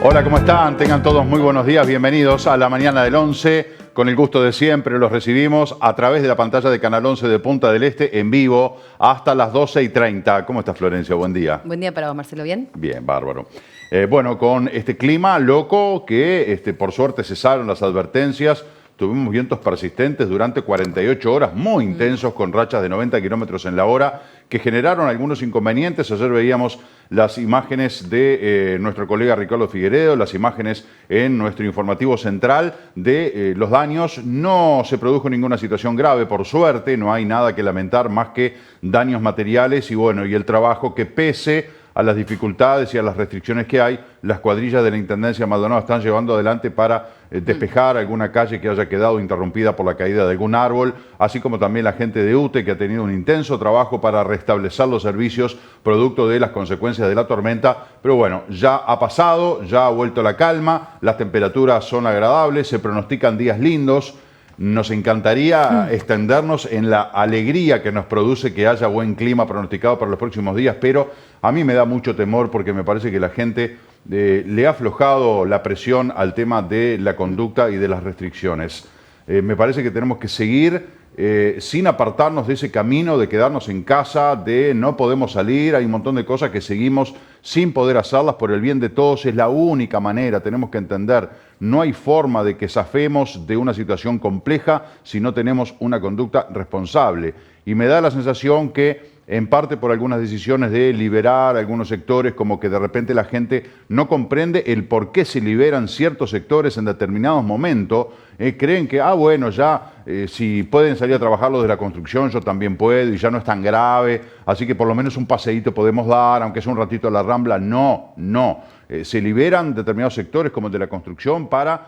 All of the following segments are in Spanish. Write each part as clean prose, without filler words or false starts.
Hola, ¿cómo están? Tengan todos muy buenos días. Bienvenidos a la mañana del 11. Con el gusto de siempre los recibimos a través de la pantalla de Canal 11 de Punta del Este en vivo hasta las 12:30. ¿Cómo estás, Florencia? Buen día. Buen día para vos, Marcelo. ¿Bien? Bien, bárbaro. Bueno, con este clima loco que por suerte cesaron las advertencias. Tuvimos vientos persistentes durante 48 horas, muy intensos, con rachas de 90 kilómetros en la hora, que generaron algunos inconvenientes. Ayer veíamos las imágenes de nuestro colega Ricardo Figueredo, las imágenes en nuestro informativo central de los daños. No se produjo ninguna situación grave, por suerte, no hay nada que lamentar más que daños materiales y bueno, y el trabajo que pese a las dificultades y a las restricciones que hay, las cuadrillas de la Intendencia Maldonado están llevando adelante para despejar alguna calle que haya quedado interrumpida por la caída de algún árbol, así como también la gente de UTE que ha tenido un intenso trabajo para restablecer los servicios producto de las consecuencias de la tormenta. Pero bueno, ya ha pasado, ya ha vuelto la calma, las temperaturas son agradables, se pronostican días lindos. Nos encantaría extendernos en la alegría que nos produce que haya buen clima pronosticado para los próximos días, pero a mí me da mucho temor porque me parece que la gente le ha aflojado la presión al tema de la conducta y de las restricciones. Me parece que tenemos que seguir sin apartarnos de ese camino de quedarnos en casa, de no podemos salir. Hay un montón de cosas que seguimos sin poder hacerlas por el bien de todos. Es la única manera, tenemos que entender. No hay forma de que zafemos de una situación compleja si no tenemos una conducta responsable. Y me da la sensación que en parte por algunas decisiones de liberar algunos sectores, como que de repente la gente no comprende el por qué se liberan ciertos sectores en determinados momentos. Creen que, bueno, ya si pueden salir a trabajar los de la construcción, yo también puedo y ya no es tan grave, así que por lo menos un paseíto podemos dar, aunque sea un ratito a la Rambla. No. Se liberan determinados sectores como el de la construcción para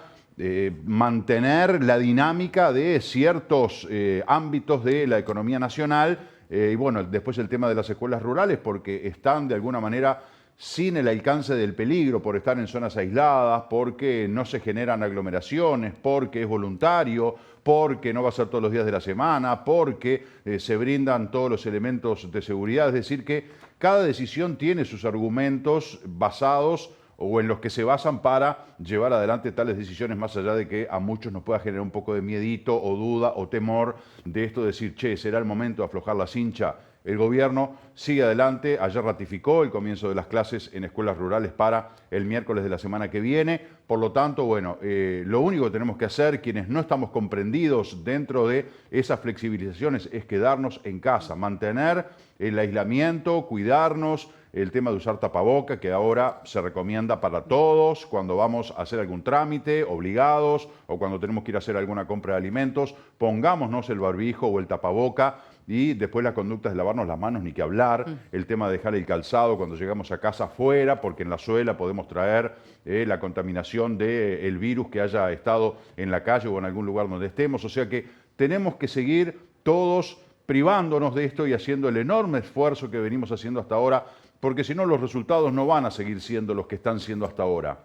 mantener la dinámica de ciertos ámbitos de la economía nacional. Y bueno, después el tema de las escuelas rurales, porque están de alguna manera sin el alcance del peligro por estar en zonas aisladas, porque no se generan aglomeraciones, porque es voluntario, porque no va a ser todos los días de la semana, porque se brindan todos los elementos de seguridad. Es decir, que cada decisión tiene sus argumentos basados o en los que se basan para llevar adelante tales decisiones, más allá de que a muchos nos pueda generar un poco de miedito o duda o temor de esto de decir, che, será el momento de aflojar la cincha. El gobierno sigue adelante, ayer ratificó el comienzo de las clases en escuelas rurales para el miércoles de la semana que viene. Por lo tanto, bueno, lo único que tenemos que hacer, quienes no estamos comprendidos dentro de esas flexibilizaciones, es quedarnos en casa, mantener el aislamiento, cuidarnos, el tema de usar tapaboca, que ahora se recomienda para todos, cuando vamos a hacer algún trámite, obligados, o cuando tenemos que ir a hacer alguna compra de alimentos, pongámonos el barbijo o el tapaboca. Y después las conductas de lavarnos las manos, ni que hablar. El tema de dejar el calzado cuando llegamos a casa afuera, porque en la suela podemos traer la contaminación del virus que haya estado en la calle o en algún lugar donde estemos. O sea que tenemos que seguir todos privándonos de esto y haciendo el enorme esfuerzo que venimos haciendo hasta ahora, porque si no los resultados no van a seguir siendo los que están siendo hasta ahora.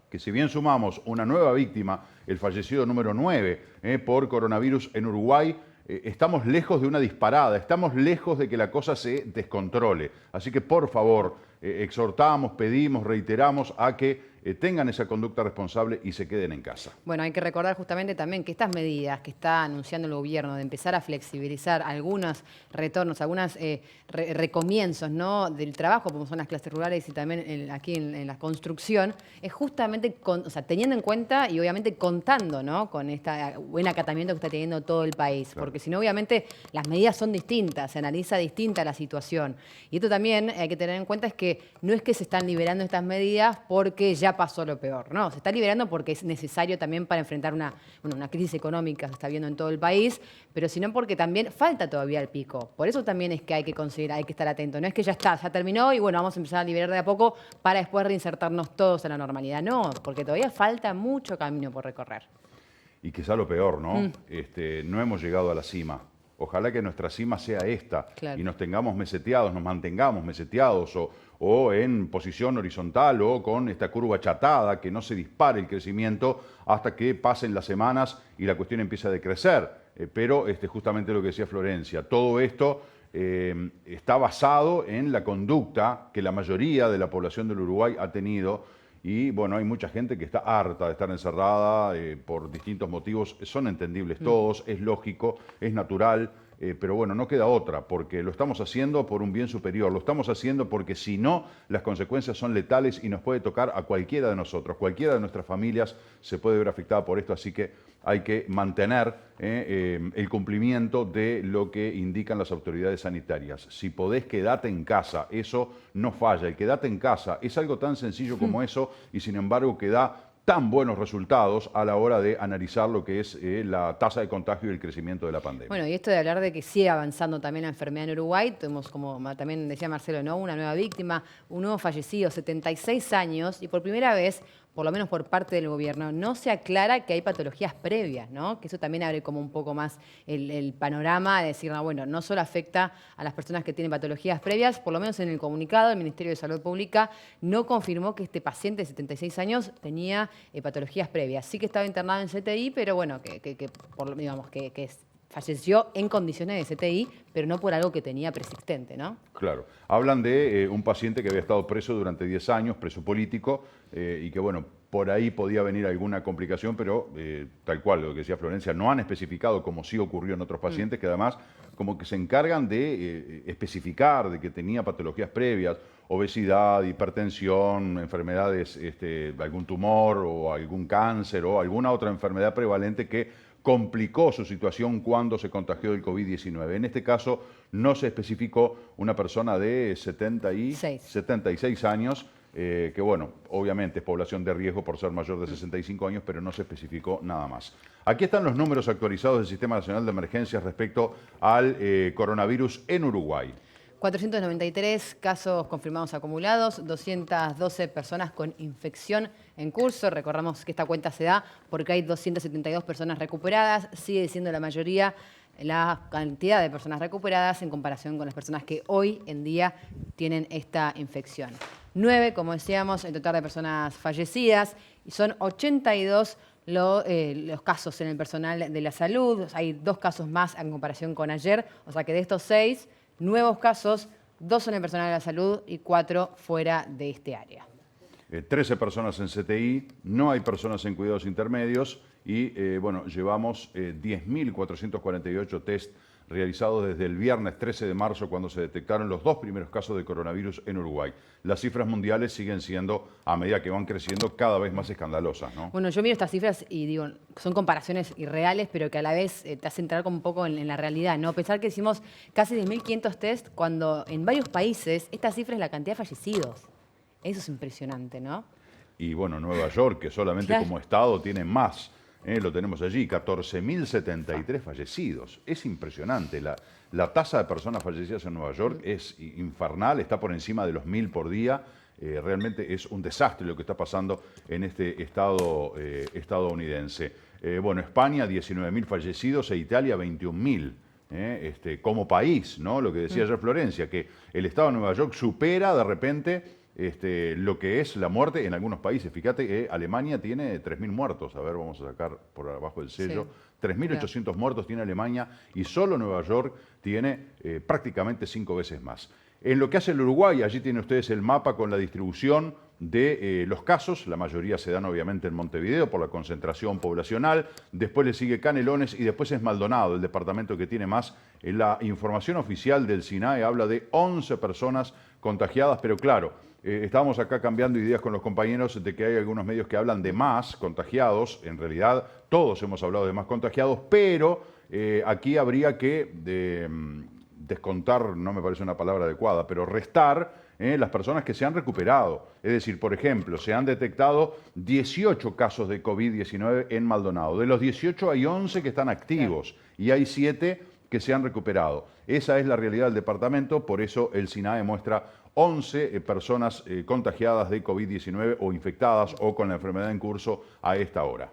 Que si bien sumamos una nueva víctima, el fallecido número 9 por coronavirus en Uruguay, estamos lejos de una disparada, estamos lejos de que la cosa se descontrole. Así que por favor, exhortamos, pedimos, reiteramos a que tengan esa conducta responsable y se queden en casa. Bueno, hay que recordar justamente también que estas medidas que está anunciando el gobierno de empezar a flexibilizar algunos retornos, algunos recomienzos, ¿no?, del trabajo, como son las clases rurales y también aquí en la construcción, es justamente teniendo en cuenta y obviamente contando, ¿no?, con este buen acatamiento que está teniendo todo el país. Claro. Porque si no, obviamente, las medidas son distintas, se analiza distinta la situación. Y esto también hay que tener en cuenta es que no es que se están liberando estas medidas porque ya pasó lo peor, no, se está liberando porque es necesario también para enfrentar una crisis económica que se está viendo en todo el país, pero sino porque también falta todavía el pico. Por eso también es que hay que considerar, hay que estar atento. No es que ya está, ya terminó y bueno, vamos a empezar a liberar de a poco para después reinsertarnos todos en la normalidad. No, porque todavía falta mucho camino por recorrer. Y quizá lo peor, ¿no? No hemos llegado a la cima. Ojalá que nuestra cima sea esta, claro, y nos tengamos meseteados, nos mantengamos meseteados o en posición horizontal o con esta curva achatada, que no se dispare el crecimiento hasta que pasen las semanas y la cuestión empieza a decrecer. Pero justamente lo que decía Florencia, todo esto está basado en la conducta que la mayoría de la población del Uruguay ha tenido. Y bueno, hay mucha gente que está harta de estar encerrada por distintos motivos. Son entendibles todos, es lógico, es natural. Pero bueno, no queda otra, porque lo estamos haciendo por un bien superior, lo estamos haciendo porque si no, las consecuencias son letales y nos puede tocar a cualquiera de nosotros, cualquiera de nuestras familias se puede ver afectada por esto, así que hay que mantener el cumplimiento de lo que indican las autoridades sanitarias. Si podés, quedate en casa, eso no falla, el quedate en casa es algo tan sencillo como eso y sin embargo que da tan buenos resultados a la hora de analizar lo que es la tasa de contagio y el crecimiento de la pandemia. Bueno, y esto de hablar de que sigue avanzando también la enfermedad en Uruguay, tuvimos, como también decía Marcelo, ¿no?, una nueva víctima, un nuevo fallecido, 76 años, y por primera vez, por lo menos por parte del gobierno, no se aclara que hay patologías previas, ¿no? Que eso también abre como un poco más el panorama de decir, no, bueno, no solo afecta a las personas que tienen patologías previas, por lo menos en el comunicado, el Ministerio de Salud Pública no confirmó que este paciente de 76 años tenía patologías previas. Sí que estaba internado en CTI, pero bueno, digamos que falleció en condiciones de CTI, pero no por algo que tenía persistente, ¿no? Claro. Hablan de un paciente que había estado preso durante 10 años, preso político, y que, bueno, por ahí podía venir alguna complicación, pero tal cual, lo que decía Florencia, no han especificado, como sí ocurrió en otros pacientes, que además como que se encargan de especificar de que tenía patologías previas, obesidad, hipertensión, enfermedades, algún tumor o algún cáncer o alguna otra enfermedad prevalente que complicó su situación cuando se contagió del COVID-19. En este caso no se especificó una persona de 76 años, que bueno, obviamente es población de riesgo por ser mayor de 65 años, pero no se especificó nada más. Aquí están los números actualizados del Sistema Nacional de Emergencias respecto al coronavirus en Uruguay. 493 casos confirmados acumulados, 212 personas con infección en curso. Recordamos que esta cuenta se da porque hay 272 personas recuperadas. Sigue siendo la mayoría la cantidad de personas recuperadas en comparación con las personas que hoy en día tienen esta infección. 9, como decíamos, el total de personas fallecidas, y son 82 los casos en el personal de la salud. Hay 2 casos más en comparación con ayer, o sea que de estos 6 nuevos casos, 2 son en personal de la salud y 4 fuera de este área. 13 personas en CTI, no hay personas en cuidados intermedios y bueno, llevamos 10.448 test realizados desde el viernes 13 de marzo cuando se detectaron los 2 primeros casos de coronavirus en Uruguay. Las cifras mundiales siguen siendo, a medida que van creciendo, cada vez más escandalosas, ¿no? Bueno, yo miro estas cifras y digo, son comparaciones irreales, pero que a la vez te hacen entrar como un poco en la realidad, ¿no? Pensar que hicimos casi 10.500 test cuando en varios países esta cifra es la cantidad de fallecidos. Eso es impresionante, ¿no? Y bueno, Nueva York, que solamente como estado tiene más, lo tenemos allí, 14.073 fallecidos. Es impresionante. La tasa de personas fallecidas en Nueva York es infernal, está por encima de los 1.000 por día. Realmente es un desastre lo que está pasando en este estado estadounidense. Bueno, España, 19.000 fallecidos e Italia, 21.000. Como país, ¿no? Lo que decía ayer Florencia, que el estado de Nueva York supera de repente lo que es la muerte en algunos países. Fíjate que Alemania tiene 3.000 muertos. A ver, vamos a sacar por abajo el sello. Sí. 3.800 muertos tiene Alemania y solo Nueva York tiene prácticamente 5 veces más. En lo que hace el Uruguay, allí tienen ustedes el mapa con la distribución de los casos. La mayoría se dan obviamente en Montevideo por la concentración poblacional. Después le sigue Canelones y después es Maldonado, el departamento que tiene más. La información oficial del SINAE habla de 11 personas contagiadas, pero claro, estábamos acá cambiando ideas con los compañeros de que hay algunos medios que hablan de más contagiados. En realidad, todos hemos hablado de más contagiados, pero aquí habría que descontar, no me parece una palabra adecuada, pero restar las personas que se han recuperado. Es decir, por ejemplo, se han detectado 18 casos de COVID-19 en Maldonado. De los 18 hay 11 que están activos y hay 7 que se han recuperado. Esa es la realidad del departamento, por eso el SINAE muestra 11 personas contagiadas de COVID-19 o infectadas o con la enfermedad en curso a esta hora.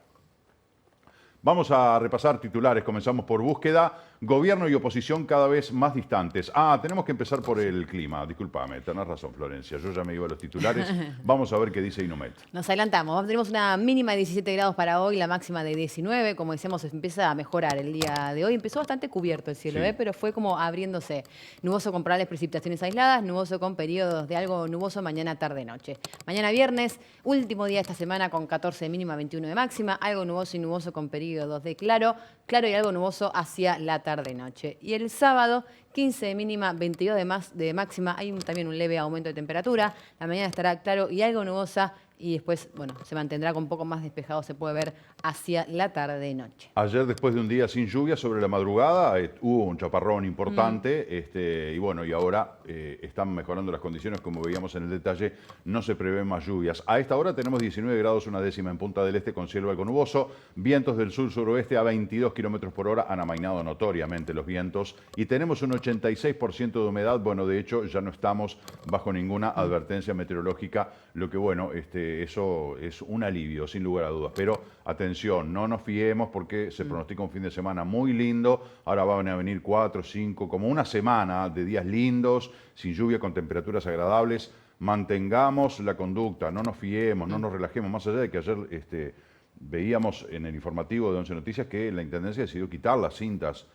Vamos a repasar titulares. Comenzamos por búsqueda. Gobierno y oposición cada vez más distantes. Tenemos que empezar por el clima. Disculpame, tenés razón, Florencia. Yo ya me iba a los titulares. Vamos a ver qué dice Inumet. Nos adelantamos. Tenemos una mínima de 17 grados para hoy, la máxima de 19. Como decíamos, empieza a mejorar el día de hoy. Empezó bastante cubierto el cielo, Sí. pero fue como abriéndose. Nuboso con probables precipitaciones aisladas, nuboso con periodos de algo nuboso mañana, tarde, noche. Mañana viernes, último día de esta semana con 14 de mínima, 21 de máxima. Algo nuboso y nuboso con periodos de claro y algo nuboso hacia la tarde-noche. Y el sábado, 15 de mínima, 22 de máxima. Hay también un leve aumento de temperatura. La mañana estará claro y algo nubosa. Y después, bueno, se mantendrá con un poco más despejado, se puede ver hacia la tarde-noche. Ayer, después de un día sin lluvia, sobre la madrugada, hubo un chaparrón importante, y bueno, y ahora están mejorando las condiciones, como veíamos en el detalle, no se prevén más lluvias. A esta hora tenemos 19 grados, una décima en Punta del Este con cielo algo nuboso, vientos del sur-suroeste a 22 kilómetros por hora, han amainado notoriamente los vientos, y tenemos un 86% de humedad. Bueno, de hecho, ya no estamos bajo ninguna advertencia meteorológica, lo que bueno, eso es un alivio, sin lugar a dudas. Pero atención, no nos fiemos porque se pronostica un fin de semana muy lindo. Ahora van a venir 4, 5, como una semana de días lindos, sin lluvia, con temperaturas agradables. Mantengamos la conducta, no nos fiemos, no nos relajemos. Más allá de que ayer veíamos en el informativo de 11 Noticias que la Intendencia decidió quitar las cintas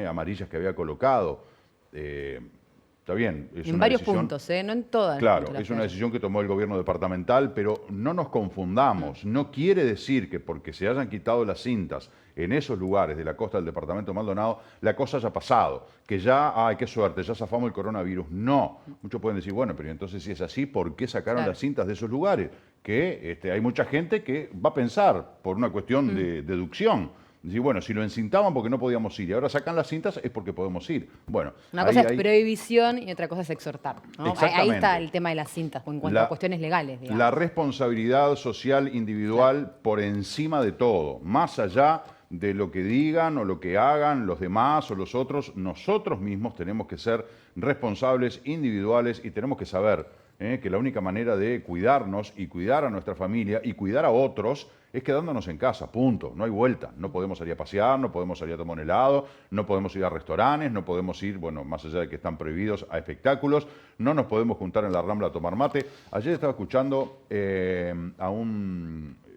amarillas que había colocado. Está bien, es En una varios decisión, puntos, no en todas. claro, es una decisión que tomó el gobierno departamental, pero no nos confundamos. No quiere decir que porque se hayan quitado las cintas en esos lugares de la costa del departamento de Maldonado, la cosa haya pasado, que ya, ay, qué suerte, ya zafamos el coronavirus. No, muchos pueden decir, bueno, pero entonces si es así, ¿por qué sacaron las cintas de esos lugares? Que hay mucha gente que va a pensar por una cuestión de deducción. Decir, bueno, si lo encintaban porque no podíamos ir y ahora sacan las cintas es porque podemos ir. Bueno, una cosa es prohibición y otra cosa es exhortar, ¿no? Ahí está el tema de las cintas, en cuanto a cuestiones legales, digamos. La responsabilidad social individual por encima de todo, más allá de lo que digan o lo que hagan los demás o los otros, nosotros mismos tenemos que ser responsables individuales y tenemos que saber que la única manera de cuidarnos y cuidar a nuestra familia y cuidar a otros es quedándonos en casa, punto, no hay vuelta. No podemos salir a pasear, no podemos salir a tomar un helado, no podemos ir a restaurantes, no podemos ir, bueno, más allá de que están prohibidos, a espectáculos, no nos podemos juntar en la Rambla a tomar mate. Ayer estaba escuchando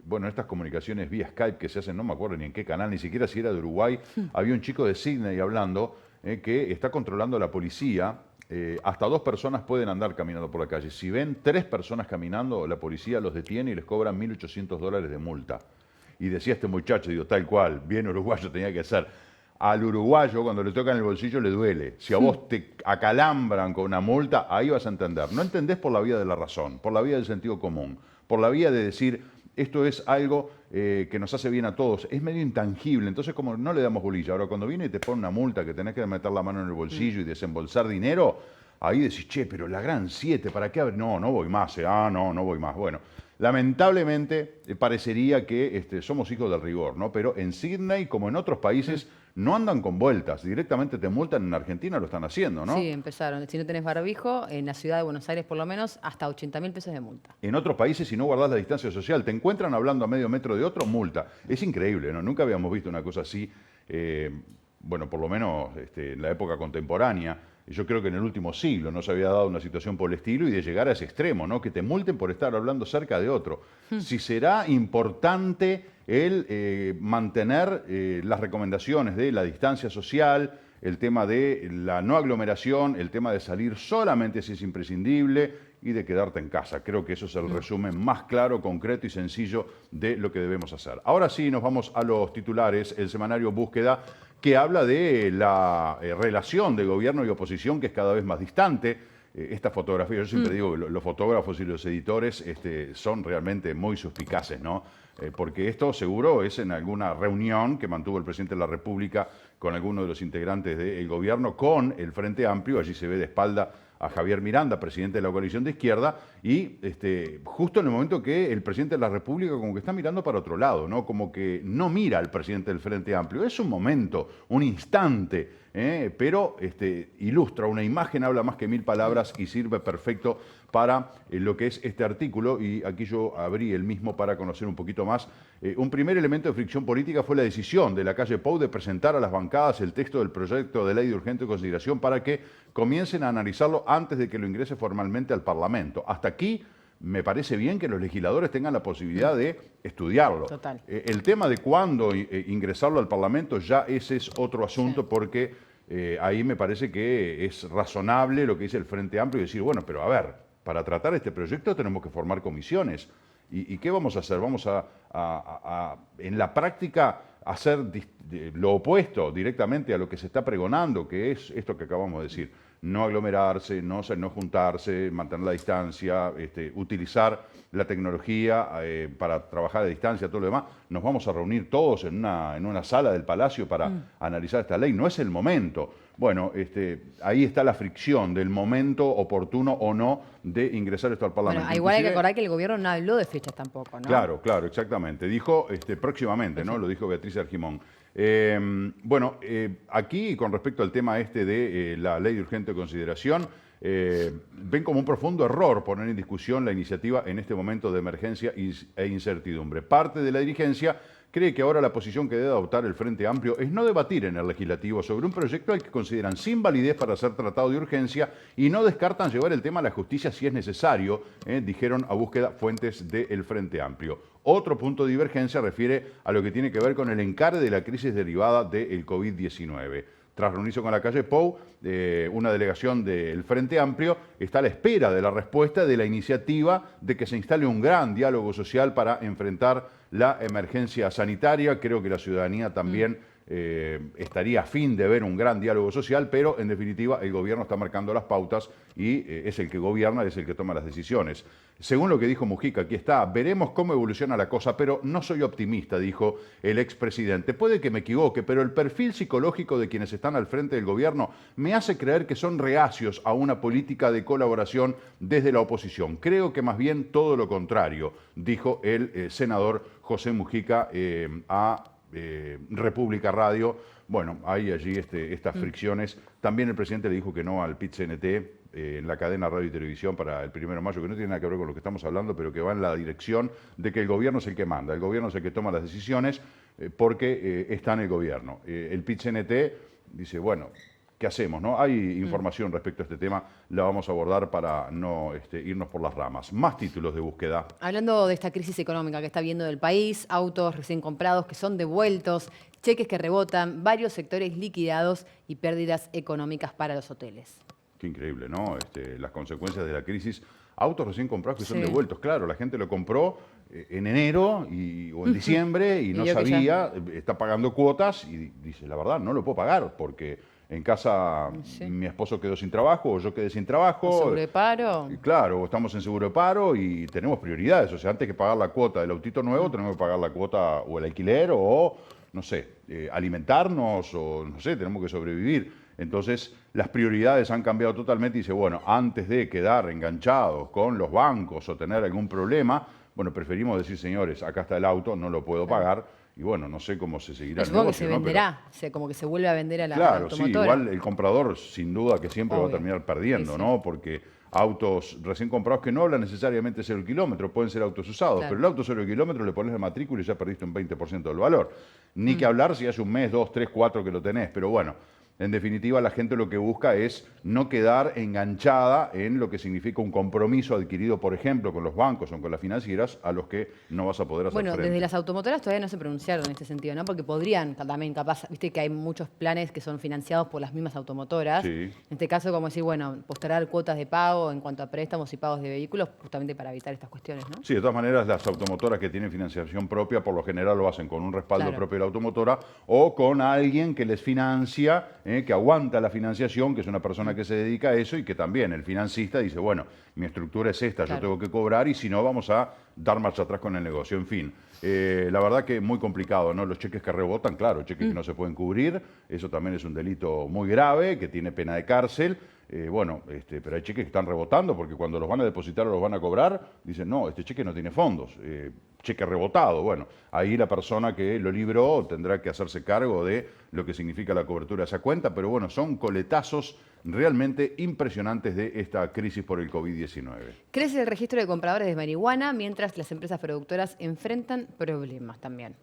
bueno, estas comunicaciones vía Skype que se hacen, no me acuerdo ni en qué canal, ni siquiera si era de Uruguay, había un chico de Sydney hablando que está controlando la policía. Hasta 2 personas pueden andar caminando por la calle. Si ven 3 personas caminando, la policía los detiene y les cobran $1.800 de multa. Y decía este muchacho, digo, tal cual, bien uruguayo tenía que ser. Al uruguayo, cuando le tocan el bolsillo, le duele. Si a vos te acalambran con una multa, ahí vas a entender. No entendés por la vía de la razón, por la vía del sentido común, por la vía de decir, esto es algo que nos hace bien a todos. Es medio intangible, entonces como no le damos bolilla. Ahora, cuando viene y te pone una multa que tenés que meter la mano en el bolsillo y desembolsar dinero, ahí decís, che, pero la gran 7, ¿para qué? No, no voy más. No voy más. Bueno, lamentablemente parecería que somos hijos del rigor, ¿no? Pero en Sydney, como en otros países, no andan con vueltas. Directamente te multan. En Argentina lo están haciendo, ¿no? Sí, empezaron. Si no tenés barbijo, en la ciudad de Buenos Aires por lo menos, hasta 80.000 pesos de multa. En otros países, si no guardás la distancia social, te encuentran hablando a medio metro de otro, multa. Es increíble, ¿no? Nunca habíamos visto una cosa así, bueno, por lo menos en la época contemporánea. Yo creo que en el último siglo no se había dado una situación por el estilo y de llegar a ese extremo, ¿no? Que te multen por estar hablando cerca de otro. Si será importante el mantener las recomendaciones de la distancia social, el tema de la no aglomeración, el tema de salir solamente si es imprescindible y de quedarte en casa. Creo que eso es el resumen más claro, concreto y sencillo de lo que debemos hacer. Ahora sí, nos vamos a los titulares. El semanario Búsqueda, que habla de la relación de gobierno y oposición, que es cada vez más distante. Esta fotografía, yo siempre digo que los fotógrafos y los editores son realmente muy suspicaces, ¿no? Porque esto seguro es en alguna reunión que mantuvo el presidente de la República con algunos de los integrantes del gobierno con el Frente Amplio. Allí se ve de espalda a Javier Miranda, presidente de la coalición de izquierda, y justo en el momento que el presidente de la República como que está mirando para otro lado, ¿no? Como que no mira al presidente del Frente Amplio. Es un momento, un instante pero ilustra una imagen, habla más que 1000 palabras y sirve perfecto para lo que es este artículo, y aquí yo abrí el mismo para conocer un poquito más. Un primer elemento de fricción política fue la decisión de la calle Pou de presentar a las bancadas el texto del proyecto de ley de urgente consideración para que comiencen a analizarlo antes de que lo ingrese formalmente al Parlamento. Hasta aquí me parece bien que los legisladores tengan la posibilidad de estudiarlo. Total. El tema de cuándo ingresarlo al Parlamento ya ese es otro asunto, porque ahí me parece que es razonable lo que dice el Frente Amplio y decir, bueno, pero a ver, para tratar este proyecto tenemos que formar comisiones. ¿Y qué vamos a hacer? Vamos en la práctica, hacer lo opuesto directamente a lo que se está pregonando, que es esto que acabamos de decir. No aglomerarse, no juntarse, mantener la distancia, utilizar la tecnología para trabajar a distancia, todo lo demás. Nos vamos a reunir todos en una sala del Palacio para analizar esta ley. No es el momento. Bueno, ahí está la fricción del momento oportuno o no de ingresar esto al Parlamento. Bueno, igual hay que acordar que el gobierno no habló de fechas tampoco, ¿no? Claro, exactamente. Dijo próximamente, ¿no? Lo dijo Beatriz Argimón. Aquí con respecto al tema de la ley de urgente consideración, ven como un profundo error poner en discusión la iniciativa en este momento de emergencia e incertidumbre. Parte de la dirigencia cree que ahora la posición que debe adoptar el Frente Amplio es no debatir en el legislativo sobre un proyecto al que consideran sin validez para ser tratado de urgencia y no descartan llevar el tema a la justicia si es necesario, dijeron a búsqueda fuentes del Frente Amplio. Otro punto de divergencia refiere a lo que tiene que ver con el encare de la crisis derivada del COVID-19. Tras reunirse con la calle Pou, una delegación del Frente Amplio está a la espera de la respuesta de la iniciativa de que se instale un gran diálogo social para enfrentar la emergencia sanitaria. Creo que la ciudadanía también estaría a fin de ver un gran diálogo social, pero en definitiva el gobierno está marcando las pautas y es el que gobierna, es el que toma las decisiones. Según lo que dijo Mujica, aquí está, veremos cómo evoluciona la cosa, pero no soy optimista, dijo el expresidente. Puede que me equivoque, pero el perfil psicológico de quienes están al frente del gobierno me hace creer que son reacios a una política de colaboración desde la oposición. Creo que más bien todo lo contrario, dijo el senador José Mujica a República Radio. Bueno, hay allí estas fricciones. También el presidente le dijo que no al PIT-CNT en la cadena Radio y Televisión para el 1 de mayo, que no tiene nada que ver con lo que estamos hablando, pero que va en la dirección de que el gobierno es el que manda, el gobierno es el que toma las decisiones porque está en el gobierno. El PIT-CNT dice, bueno, ¿qué hacemos? ¿No? Hay información respecto a este tema, la vamos a abordar para no irnos por las ramas. Más títulos de búsqueda. Hablando de esta crisis económica que está viendo el país, autos recién comprados que son devueltos, cheques que rebotan, varios sectores liquidados y pérdidas económicas para los hoteles. Qué increíble, ¿no? Las consecuencias de la crisis. Autos recién comprados que son devueltos. Claro, la gente lo compró en enero o en diciembre y no sabía, está pagando cuotas y dice, la verdad, no lo puedo pagar porque en casa mi esposo quedó sin trabajo o yo quedé sin trabajo. ¿Seguro de paro? Claro, estamos en seguro de paro y tenemos prioridades. O sea, antes que pagar la cuota del autito nuevo, tenemos que pagar la cuota o el alquiler o, no sé, alimentarnos o, no sé, tenemos que sobrevivir. Entonces, las prioridades han cambiado totalmente y dice, bueno, antes de quedar enganchados con los bancos o tener algún problema, bueno, preferimos decir, señores, acá está el auto, no lo puedo pagar. Y bueno, no sé cómo se seguirá el negocio, que se venderá, como que se vuelve a vender a la automotora. automotora. Sí, igual el comprador sin duda que siempre va a terminar perdiendo, ¿no? Porque autos recién comprados que no hablan necesariamente de 0 kilómetros, pueden ser autos usados, pero el auto 0 kilómetros le pones la matrícula y ya perdiste un 20% del valor. Ni que hablar si hace un mes, 2, 3, 4 que lo tenés, pero bueno. En definitiva, la gente lo que busca es no quedar enganchada en lo que significa un compromiso adquirido, por ejemplo, con los bancos o con las financieras, a los que no vas a poder hacer frente. Desde las automotoras todavía no se pronunciaron en este sentido, ¿no? Porque podrían también, capaz, viste que hay muchos planes que son financiados por las mismas automotoras. Sí. En este caso, como decir, bueno, postergar cuotas de pago en cuanto a préstamos y pagos de vehículos, justamente para evitar estas cuestiones, ¿no? Sí, de todas maneras, las automotoras que tienen financiación propia, por lo general lo hacen con un respaldo propio de la automotora o con alguien que les financia, que aguanta la financiación, que es una persona que se dedica a eso y que también el financista dice, bueno, mi estructura es esta, yo tengo que cobrar y si no vamos a dar marcha atrás con el negocio. En fin, la verdad que muy complicado, ¿no? Los cheques que rebotan, claro, cheques que no se pueden cubrir, eso también es un delito muy grave, que tiene pena de cárcel. Pero hay cheques que están rebotando porque cuando los van a depositar o los van a cobrar, dicen, no, este cheque no tiene fondos. cheque rebotado. Bueno, ahí la persona que lo libró tendrá que hacerse cargo de lo que significa la cobertura de esa cuenta, pero bueno, son coletazos realmente impresionantes de esta crisis por el COVID-19. Crece el registro de compradores de marihuana mientras las empresas productoras enfrentan problemas también.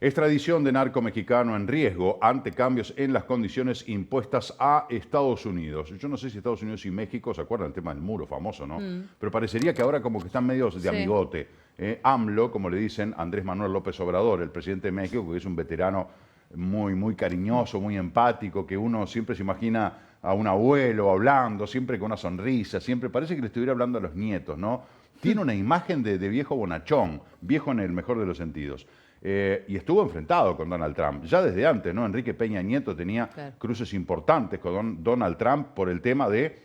Extradición de narco mexicano en riesgo ante cambios en las condiciones impuestas a Estados Unidos. Yo no sé si Estados Unidos y México, ¿se acuerdan del tema del muro famoso, no? Pero parecería que ahora como que están medios de Sí. amigote. AMLO, como le dicen, Andrés Manuel López Obrador, el presidente de México, que es un veterano muy cariñoso, muy empático, que uno siempre se imagina a un abuelo hablando, siempre con una sonrisa, siempre parece que le estuviera hablando a los nietos, ¿no? Tiene una imagen de viejo bonachón, viejo en el mejor de los sentidos. Y estuvo enfrentado con Donald Trump. Ya desde antes, ¿no? Enrique Peña Nieto tenía cruces importantes con Donald Trump por el tema de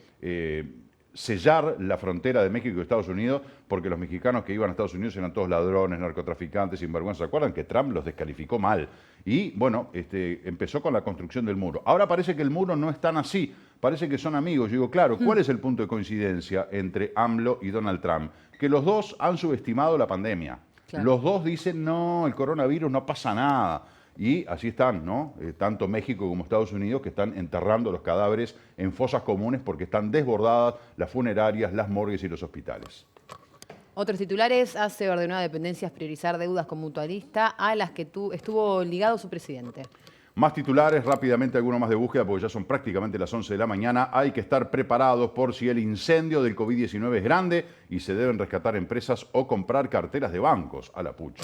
sellar la frontera de México y Estados Unidos, porque los mexicanos que iban a Estados Unidos eran todos ladrones, narcotraficantes, sinvergüenza. ¿Se acuerdan que Trump los descalificó mal? Y bueno, empezó con la construcción del muro. Ahora parece que el muro no es tan así. Parece que son amigos. Yo digo, claro, ¿cuál es el punto de coincidencia entre AMLO y Donald Trump? Que los dos han subestimado la pandemia. Claro. Los dos dicen, no, el coronavirus no pasa nada. Y así están, ¿no? Tanto México como Estados Unidos, que están enterrando los cadáveres en fosas comunes porque están desbordadas las funerarias, las morgues y los hospitales. Otros titulares: hace ordenó a dependencias priorizar deudas con mutualista a las que estuvo ligado su presidente. Más titulares, rápidamente alguno más de búsqueda, porque ya son prácticamente las 11 de la mañana. Hay que estar preparados por si el incendio del COVID-19 es grande y se deben rescatar empresas o comprar carteras de bancos a la pucha.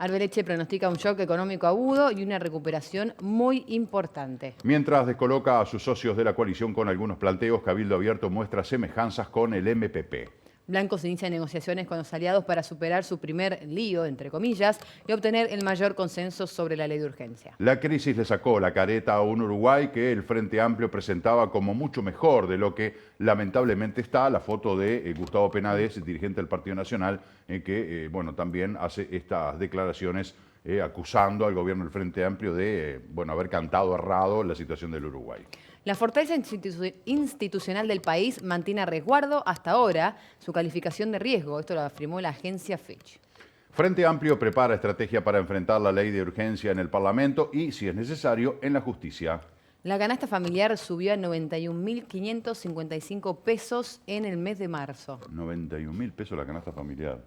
Arbeleche pronostica un shock económico agudo y una recuperación muy importante. Mientras descoloca a sus socios de la coalición con algunos planteos, Cabildo Abierto muestra semejanzas con el MPP. Blancos inicia negociaciones con los aliados para superar su primer lío, entre comillas, y obtener el mayor consenso sobre la ley de urgencia. La crisis le sacó la careta a un Uruguay que el Frente Amplio presentaba como mucho mejor de lo que lamentablemente está. La foto de Gustavo Penades, dirigente del Partido Nacional, que bueno, también hace estas declaraciones acusando al gobierno del Frente Amplio de bueno, haber cantado errado la situación del Uruguay. La fortaleza institucional del país mantiene a resguardo hasta ahora su calificación de riesgo. Esto lo afirmó la agencia Fitch. Frente Amplio prepara estrategia para enfrentar la ley de urgencia en el Parlamento y, si es necesario, en la justicia. La canasta familiar subió a 91.555 pesos en el mes de marzo. 91.000 pesos la canasta familiar.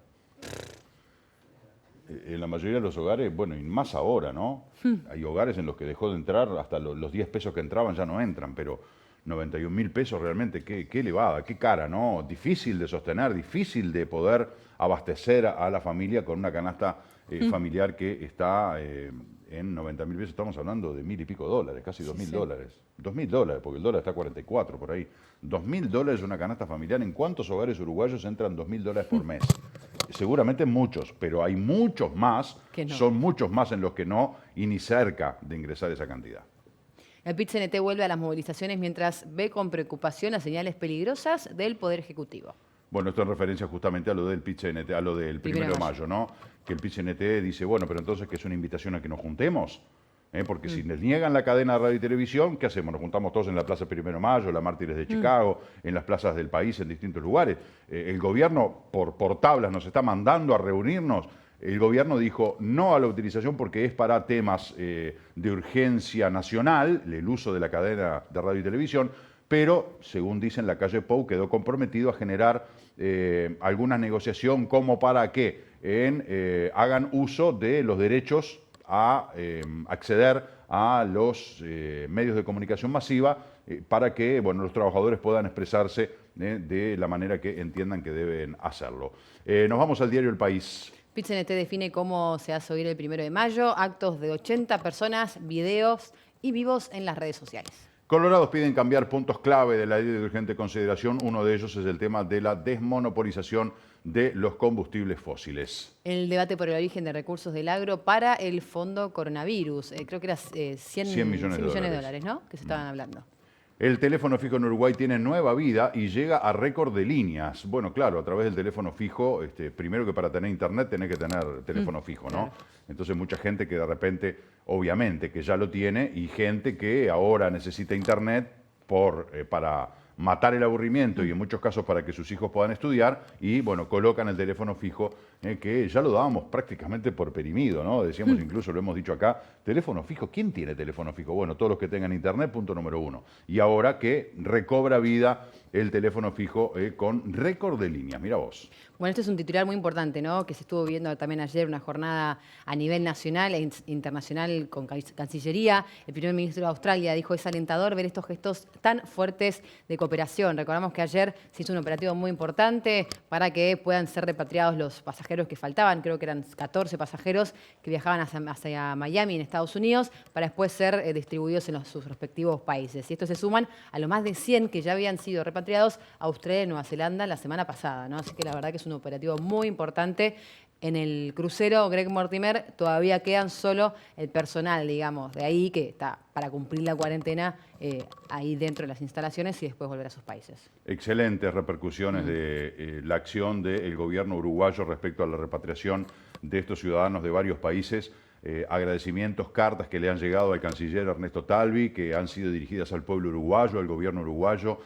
En la mayoría de los hogares, bueno, y más ahora, ¿no? Hay hogares en los que dejó de entrar, hasta los 10 pesos que entraban ya no entran, pero 91.000 pesos realmente, qué elevada, qué cara, ¿no? Difícil de sostener, difícil de poder abastecer a la familia con una canasta familiar que está en 90.000 pesos. Estamos hablando de $1.000 y pico dólares, casi $2.000. $2.000, porque el dólar está a 44 por ahí. $2.000 una canasta familiar. ¿En cuántos hogares uruguayos entran $2.000 por mes? Seguramente muchos, pero hay muchos más, que no. Son muchos más en los que no, y ni cerca de ingresar esa cantidad. El PIT-CNT vuelve a las movilizaciones mientras ve con preocupación las señales peligrosas del Poder Ejecutivo. Bueno, esto en referencia justamente a lo del PIT-CNT, a lo del 1 de mayo, ¿no? Que el PIT-CNT dice, bueno, pero entonces que es una invitación a que nos juntemos. Porque si les niegan la cadena de radio y televisión, ¿qué hacemos? Nos juntamos todos en la Plaza 1 de Mayo, la Mártires de Chicago, en las plazas del país, en distintos lugares. El gobierno, por tablas, nos está mandando a reunirnos. El gobierno dijo no a la utilización porque es para temas de urgencia nacional, el uso de la cadena de radio y televisión, pero, según dicen, la calle Pou quedó comprometido a generar alguna negociación como para que hagan uso de los derechos a acceder a los medios de comunicación masiva para que bueno, los trabajadores puedan expresarse de la manera que entiendan que deben hacerlo. Nos vamos al diario El País. PIT-CNT define cómo se hace oír el 1 de mayo, actos de 80 personas, videos y vivos en las redes sociales. Colorados piden cambiar puntos clave de la ley de urgente consideración. Uno de ellos es el tema de la desmonopolización de los combustibles fósiles. El debate por el origen de recursos del agro para el fondo coronavirus. Creo que era 100 millones de dólares, ¿no? Que se estaban hablando. El teléfono fijo en Uruguay tiene nueva vida y llega a récord de líneas. Bueno, claro, a través del teléfono fijo, primero que para tener internet tenés que tener teléfono fijo, ¿no? Claro. Entonces mucha gente que de repente, obviamente, que ya lo tiene y gente que ahora necesita internet para matar el aburrimiento y en muchos casos para que sus hijos puedan estudiar y, bueno, colocan el teléfono fijo, que ya lo dábamos prácticamente por perimido, ¿no? Decíamos, incluso lo hemos dicho acá, teléfono fijo, ¿quién tiene teléfono fijo? Bueno, todos los que tengan internet, punto número uno. Y ahora que recobra vida el teléfono fijo con récord de líneas, mira vos. Bueno, este es un titular muy importante, ¿no? Que se estuvo viendo también ayer, una jornada a nivel nacional e internacional con Cancillería. El primer ministro de Australia dijo, es alentador ver estos gestos tan fuertes de cooperación. Recordamos que ayer se hizo un operativo muy importante para que puedan ser repatriados los pasajeros que faltaban. Creo que eran 14 pasajeros que viajaban hacia Miami, en Estados Unidos, para después ser distribuidos en sus respectivos países. Y estos se suman a los más de 100 que ya habían sido repatriados a Australia y Nueva Zelanda la semana pasada, ¿no? Así que la verdad que es un operativo muy importante. En el crucero Greg Mortimer todavía quedan solo el personal, digamos, de ahí que está para cumplir la cuarentena ahí dentro de las instalaciones y después volver a sus países. Excelentes repercusiones de la acción del gobierno uruguayo respecto a la repatriación de estos ciudadanos de varios países. Agradecimientos, cartas que le han llegado al canciller Ernesto Talvi, que han sido dirigidas al pueblo uruguayo, al gobierno uruguayo,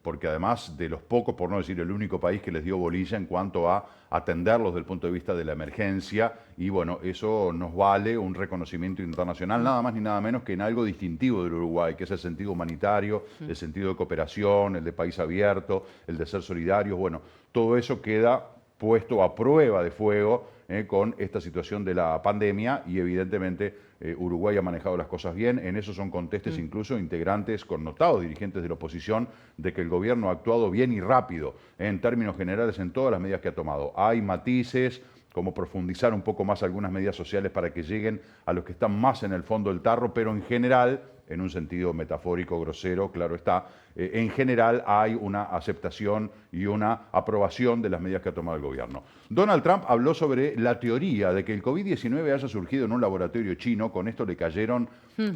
porque además de los pocos, por no decir el único país que les dio bolilla en cuanto a atenderlos desde el punto de vista de la emergencia, y bueno, eso nos vale un reconocimiento internacional, nada más ni nada menos que en algo distintivo del Uruguay, que es el sentido humanitario, el sentido de cooperación, el de país abierto, el de ser solidarios. Bueno, todo eso queda puesto a prueba de fuego con esta situación de la pandemia y evidentemente Uruguay ha manejado las cosas bien. En eso son contestes incluso integrantes connotados, dirigentes de la oposición, de que el gobierno ha actuado bien y rápido en términos generales en todas las medidas que ha tomado. Hay matices, como profundizar un poco más algunas medidas sociales para que lleguen a los que están más en el fondo del tarro, pero en general, en un sentido metafórico, grosero, claro está, en general hay una aceptación y una aprobación de las medidas que ha tomado el gobierno. Donald Trump habló sobre la teoría de que el COVID-19 haya surgido en un laboratorio chino. Con esto le cayeron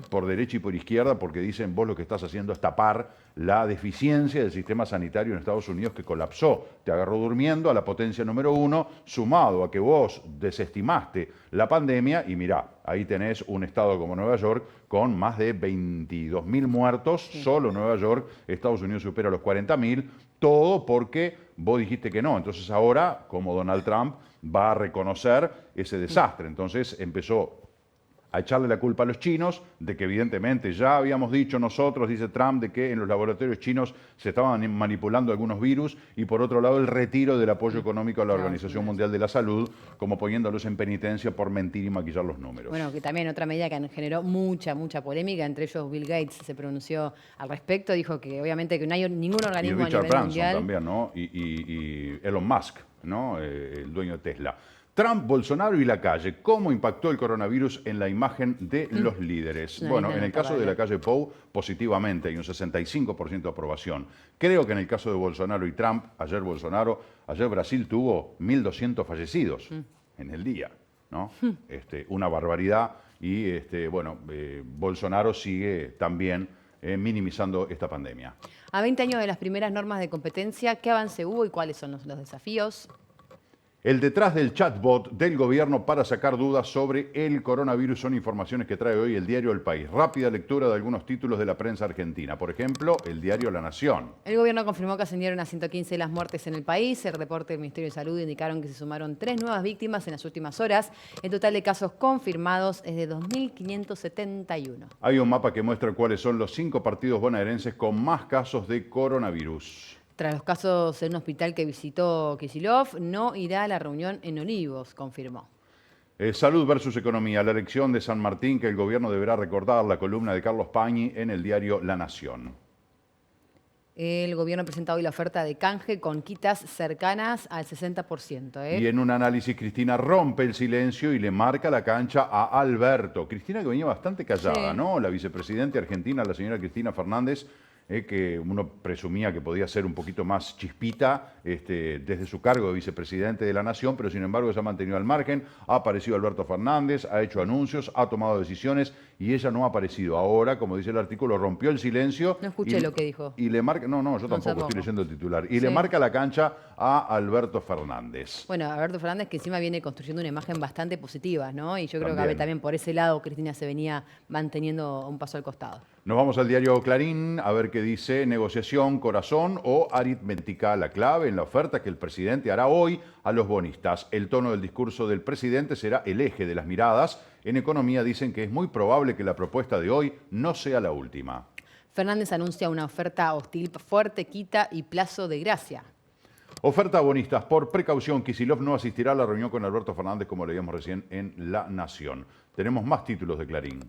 por derecha y por izquierda porque dicen, vos lo que estás haciendo es tapar la deficiencia del sistema sanitario en Estados Unidos que colapsó. Te agarró durmiendo a la potencia número 1, sumado a que vos desestimaste la pandemia y mirá, ahí tenés un estado como Nueva York con más de 22.000 muertos, solo Nueva York, Estados Unidos supera los 40.000, todo porque vos dijiste que no. Entonces ahora, como Donald Trump va a reconocer ese desastre, entonces empezó a echarle la culpa a los chinos, de que evidentemente ya habíamos dicho nosotros, dice Trump, de que en los laboratorios chinos se estaban manipulando algunos virus, y por otro lado el retiro del apoyo económico a la Organización Mundial de la Salud, como poniéndolos en penitencia por mentir y maquillar los números. Bueno, que también otra medida que generó mucha polémica, entre ellos Bill Gates se pronunció al respecto, dijo que obviamente que no hay ningún organismo y Richard a nivel Branson mundial. También, ¿no? Y Elon Musk, ¿no? El dueño de Tesla. Trump, Bolsonaro y la calle. ¿Cómo impactó el coronavirus en la imagen de los líderes? Bueno, en el caso de la calle Pou, positivamente, hay un 65% de aprobación. Creo que en el caso de Bolsonaro y Trump, ayer Brasil tuvo 1.200 fallecidos en el día, ¿no? Una barbaridad. Y Bolsonaro sigue también minimizando esta pandemia. A 20 años de las primeras normas de competencia, ¿qué avance hubo y cuáles son los desafíos? El detrás del chatbot del gobierno para sacar dudas sobre el coronavirus son informaciones que trae hoy el diario El País. Rápida lectura de algunos títulos de la prensa argentina. Por ejemplo, el diario La Nación. El gobierno confirmó que ascendieron a 115 las muertes en el país. El reporte del Ministerio de Salud indicaron que se sumaron 3 nuevas víctimas en las últimas horas. El total de casos confirmados es de 2.571. Hay un mapa que muestra cuáles son los 5 partidos bonaerenses con más casos de coronavirus. Tras los casos en un hospital que visitó Kicillof, no irá a la reunión en Olivos, confirmó. Salud versus economía, la elección de San Martín que el gobierno deberá recordar, la columna de Carlos Pañi en el diario La Nación. El gobierno presenta hoy la oferta de canje con quitas cercanas al 60%. Y en un análisis, Cristina rompe el silencio y le marca la cancha a Alberto. Cristina, que venía bastante callada, sí, ¿no? La vicepresidenta argentina, la señora Cristina Fernández, que uno presumía que podía ser un poquito más chispita desde su cargo de vicepresidente de la Nación, pero sin embargo se ha mantenido al margen. Ha aparecido Alberto Fernández, ha hecho anuncios, ha tomado decisiones y ella no ha aparecido. Ahora, como dice el artículo, rompió el silencio. No escuché lo que dijo. Y le marca, no, yo tampoco estoy leyendo el titular. Y le marca la cancha a Alberto Fernández. Bueno, Alberto Fernández que encima viene construyendo una imagen bastante positiva, ¿no? Y yo creo También. que también por ese lado Cristina se venía manteniendo un paso al costado. Nos vamos al diario Clarín a ver qué dice negociación, corazón o aritmética, la clave en la oferta que el presidente hará hoy a los bonistas. El tono del discurso del presidente será el eje de las miradas. En economía dicen que es muy probable que la propuesta de hoy no sea la última. Fernández anuncia una oferta hostil fuerte, quita y plazo de gracia. Oferta a bonistas. Por precaución, Kicillof no asistirá a la reunión con Alberto Fernández, como leíamos recién en La Nación. Tenemos más títulos de Clarín.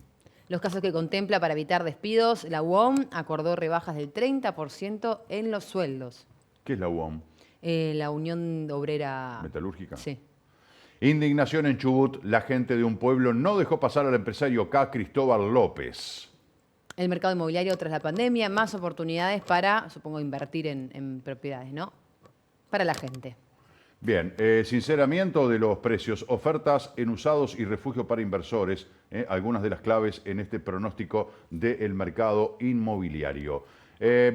Los casos que contempla para evitar despidos, la UOM acordó rebajas del 30% en los sueldos. ¿Qué es la UOM? La Unión Obrera... Metalúrgica. Sí. Indignación en Chubut. La gente de un pueblo no dejó pasar al empresario K. Cristóbal López. El mercado inmobiliario tras la pandemia, más oportunidades para, supongo, invertir en propiedades, ¿no? Para la gente. Bien, sinceramiento de los precios, ofertas en usados y refugio para inversores, algunas de las claves en este pronóstico del mercado inmobiliario.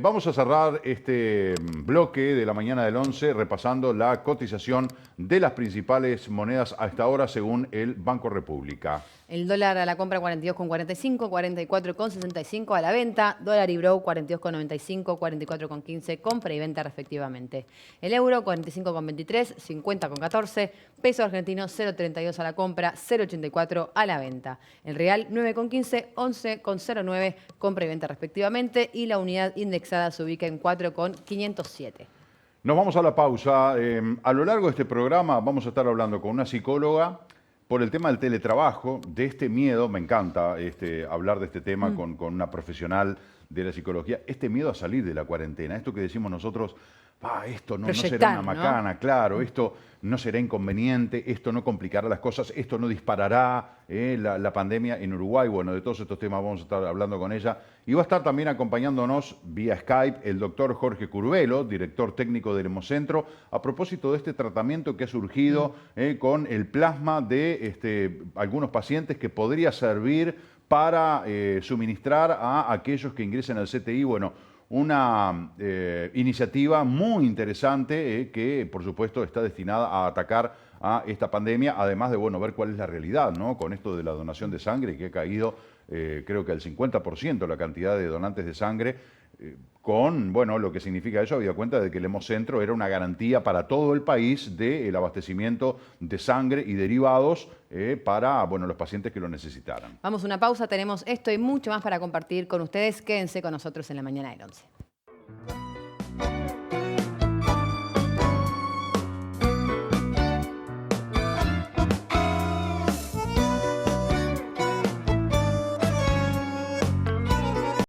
Vamos a cerrar este bloque de la mañana del 11 repasando la cotización de las principales monedas a esta hora según el Banco República. El dólar a la compra 42,45, 44,65 a la venta. Dólar y bro 42,95, 44,15 compra y venta respectivamente. El euro 45,23, 50,14. Peso argentino 0,32 a la compra, 0,84 a la venta. El real 9,15, 11,09 compra y venta respectivamente. Y la unidad indexada se ubica en 4,507. Nos vamos a la pausa. A lo largo de este programa vamos a estar hablando con una psicóloga por el tema del teletrabajo, de este miedo. Me encanta hablar de este tema con una profesional de la psicología. Este miedo a salir de la cuarentena, esto que decimos nosotros, esto no será una macana, ¿no? Claro, esto no será inconveniente, esto no complicará las cosas, esto no disparará la pandemia en Uruguay. Bueno, de todos estos temas vamos a estar hablando con ella. Y va a estar también acompañándonos vía Skype el doctor Jorge Curvelo, director técnico del Hemocentro, a propósito de este tratamiento que ha surgido con el plasma de algunos pacientes que podría servir para suministrar a aquellos que ingresen al CTI. Bueno, una iniciativa muy interesante que, por supuesto, está destinada a atacar a esta pandemia, además de, ver cuál es la realidad, ¿no? Con esto de la donación de sangre, que ha caído, creo que al 50% la cantidad de donantes de sangre, con, lo que significa eso, habida cuenta de que el Hemocentro era una garantía para todo el país del abastecimiento de sangre y derivados para, los pacientes que lo necesitaran. Vamos a una pausa, tenemos esto y mucho más para compartir con ustedes. Quédense con nosotros en la mañana del 11.